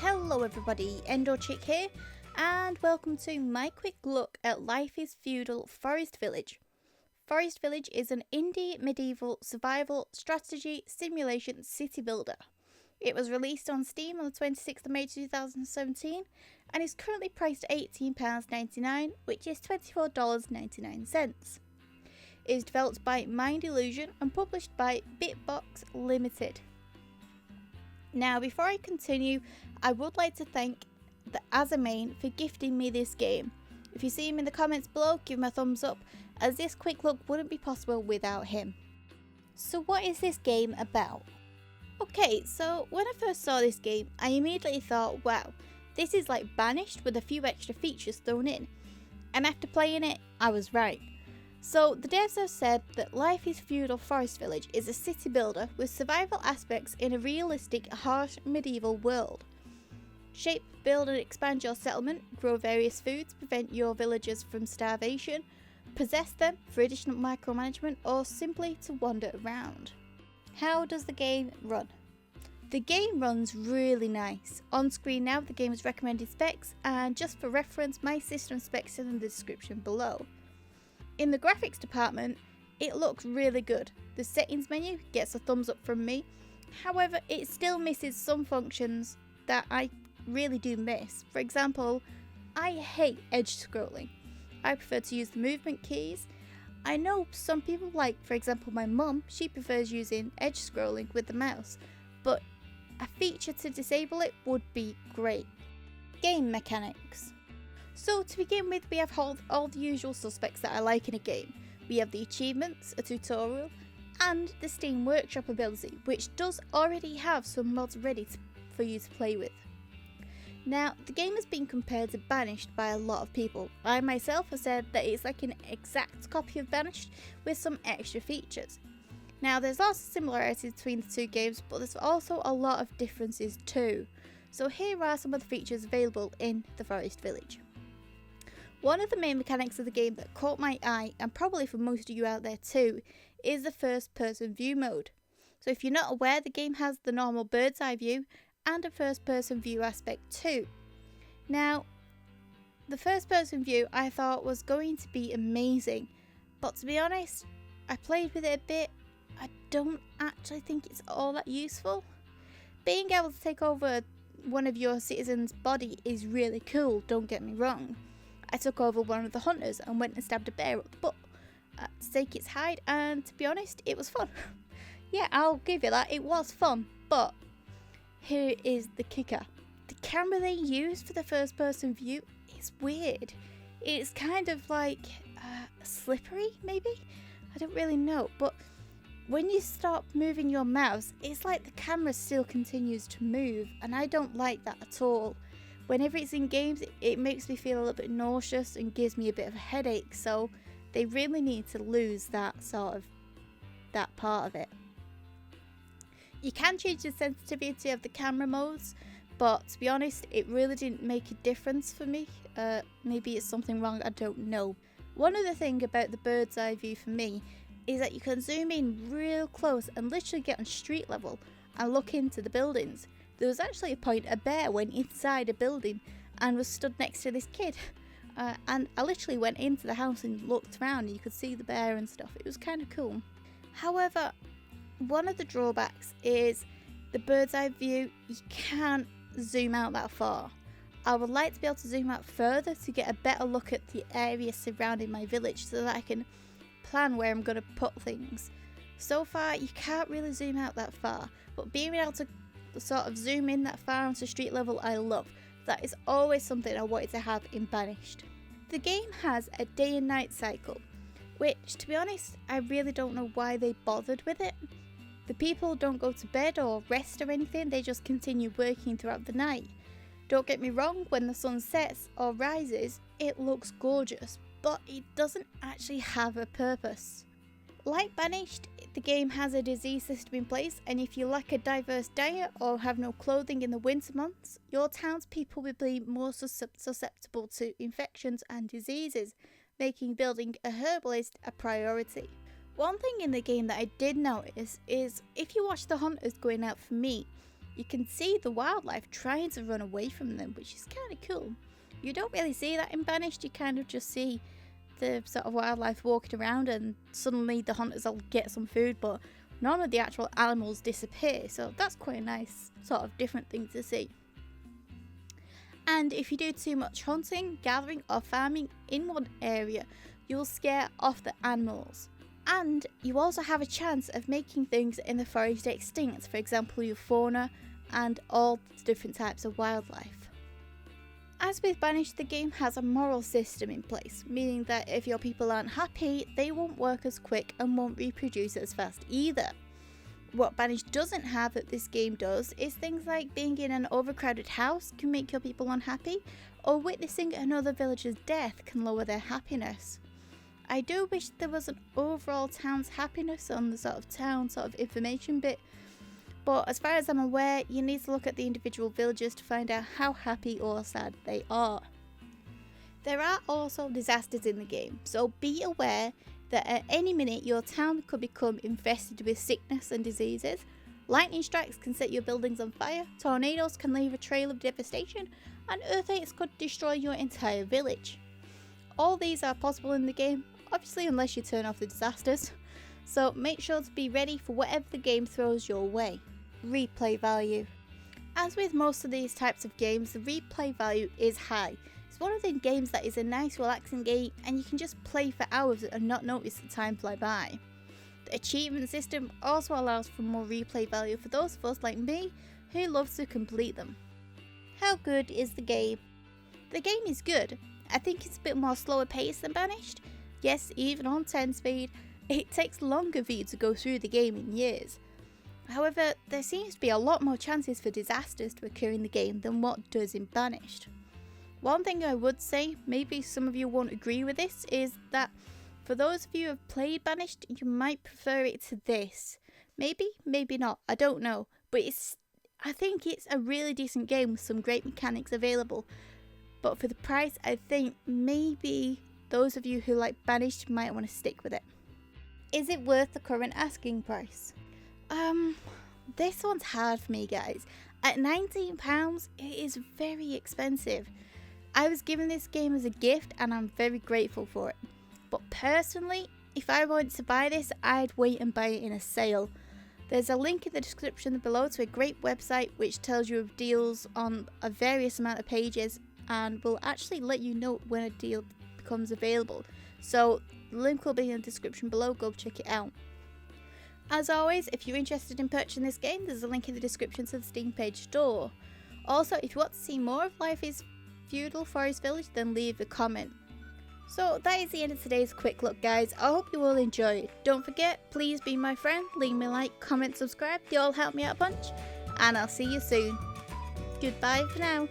Hello everybody, Endo-Chick here, and welcome to my quick look at LiF is Feudal Forest Village. Forest Village is an indie medieval survival strategy simulation city builder. It was released on Steam on the 26th of May 2017 and is currently priced at £18.99, which is $24.99. It is developed by Mind Illusion and published by Bitbox Limited. Now, before I continue, I would like to thank the Azamain for gifting me this game. If you see him in the comments below, give him a thumbs up, as this quick look wouldn't be possible without him. So what is this game about? Okay, so when I first saw this game, I immediately thought, wow, this is like Banished with a few extra features thrown in. And after playing it, I was right. So the devs have said that LiF is Feudal Forest Village is a city builder with survival aspects in a realistic, harsh medieval world. Shape, build and expand your settlement, grow various foods, prevent your villagers from starvation, possess them for additional micromanagement, or simply to wander around. How does the game run? The game runs really nice. On screen now the game's recommended specs, and just for reference my system specs are in the description below. In the graphics department, it looks really good. The settings menu gets a thumbs up from me. However, it still misses some functions that I really do miss. For example, I hate edge scrolling. I prefer to use the movement keys. I know some people, like for example my mum, she prefers using edge scrolling with the mouse, but a feature to disable it would be great. Game mechanics. So to begin with, we have all the usual suspects that I like in a game. We have the achievements, a tutorial, and the Steam Workshop ability, which does already have some mods ready for you to play with. Now, the game has been compared to Banished by a lot of people. I myself have said that it's like an exact copy of Banished with some extra features. Now, there's lots of similarities between the two games, but there's also a lot of differences too. So here are some of the features available in the Forest Village. One of the main mechanics of the game that caught my eye, and probably for most of you out there too, is the first person view mode. So if you're not aware, the game has the normal bird's eye view and a first person view aspect too. Now, the first person view I thought was going to be amazing, but to be honest, I played with it a bit. I don't actually think it's all that useful. Being able to take over one of your citizens' body is really cool, don't get me wrong. I took over one of the hunters and went and stabbed a bear up the butt to take its hide, and to be honest, it was fun. Yeah, I'll give you that, it was fun, but here is the kicker. The camera they used for the first person view is weird. It's kind of like slippery, maybe? I don't really know, but when you stop moving your mouse, it's like the camera still continues to move, and I don't like that at all. Whenever it's in games, it makes me feel a little bit nauseous and gives me a bit of a headache, so they really need to lose that part of it. You can change the sensitivity of the camera modes, but to be honest, it really didn't make a difference for me. Maybe it's something wrong, I don't know. One other thing about the bird's eye view for me is that you can zoom in real close and literally get on street level and look into the buildings. There was actually a point a bear went inside a building and was stood next to this kid. And I literally went into the house and looked around and you could see the bear and stuff. It was kind of cool. However, one of the drawbacks is the bird's eye view, you can't zoom out that far. I would like to be able to zoom out further to get a better look at the area surrounding my village so that I can plan where I'm going to put things. So far, you can't really zoom out that far, but being able to sort of zoom in that far onto street level I love. That is always something I wanted to have in Banished. The game has a day and night cycle, which to be honest I really don't know why they bothered with it. The people don't go to bed or rest or anything, they just continue working throughout the night. Don't get me wrong, when the sun sets or rises it looks gorgeous, but it doesn't actually have a purpose. Like Banished, the game has a disease system in place, and if you lack a diverse diet or have no clothing in the winter months, your townspeople will be more susceptible to infections and diseases, making building a herbalist a priority. One thing in the game that I did notice is if you watch the hunters going out for meat, you can see the wildlife trying to run away from them, which is kind of cool. You don't really see that in Banished, you kind of just see the sort of wildlife walking around and suddenly the hunters will get some food, but none of the actual animals disappear, so that's quite a nice sort of different thing to see. And if you do too much hunting, gathering or farming in one area, you'll scare off the animals. And you also have a chance of making things in the forest extinct, for example your fauna and all the different types of wildlife. As with Banished, the game has a moral system in place, meaning that if your people aren't happy, they won't work as quick and won't reproduce as fast either. What Banished doesn't have that this game does is things like being in an overcrowded house can make your people unhappy, or witnessing another villager's death can lower their happiness. I do wish there was an overall town's happiness on the sort of town sort of information bit, but as far as I'm aware, you need to look at the individual villagers to find out how happy or sad they are. There are also disasters in the game, so be aware that at any minute your town could become infested with sickness and diseases. Lightning strikes can set your buildings on fire, tornadoes can leave a trail of devastation, and earthquakes could destroy your entire village. All these are possible in the game, obviously unless you turn off the disasters, so make sure to be ready for whatever the game throws your way. Replay value. As with most of these types of games, the replay value is high. It's one of the games that is a nice relaxing game and you can just play for hours and not notice the time fly by. The achievement system also allows for more replay value for those of us like me who loves to complete them. How good is the game? The game is good. I think it's a bit more slower paced than Banished. Yes, even on 10 speed, it takes longer for you to go through the game in years. However, there seems to be a lot more chances for disasters to occur in the game than what does in Banished. One thing I would say, maybe some of you won't agree with this, is that for those of you who have played Banished, you might prefer it to this. Maybe, maybe not, I don't know, but I think it's a really decent game with some great mechanics available. But for the price, I think maybe those of you who like Banished might want to stick with it. Is it worth the current asking price? This one's hard for me, guys. At £19, it is very expensive. I was given this game as a gift and I'm very grateful for it. But personally, if I wanted to buy this, I'd wait and buy it in a sale. There's a link in the description below to a great website which tells you of deals on a various amount of pages and will actually let you know when a deal becomes available. So the link will be in the description below, go check it out. As always, if you're interested in purchasing this game, there's a link in the description to the Steam page store. Also, if you want to see more of Life is Feudal Forest Village, then leave a comment. So that is the end of today's quick look, guys. I hope you all enjoyed. Don't forget, please be my friend, leave me a like, comment, subscribe, they all help me out a bunch, and I'll see you soon. Goodbye for now.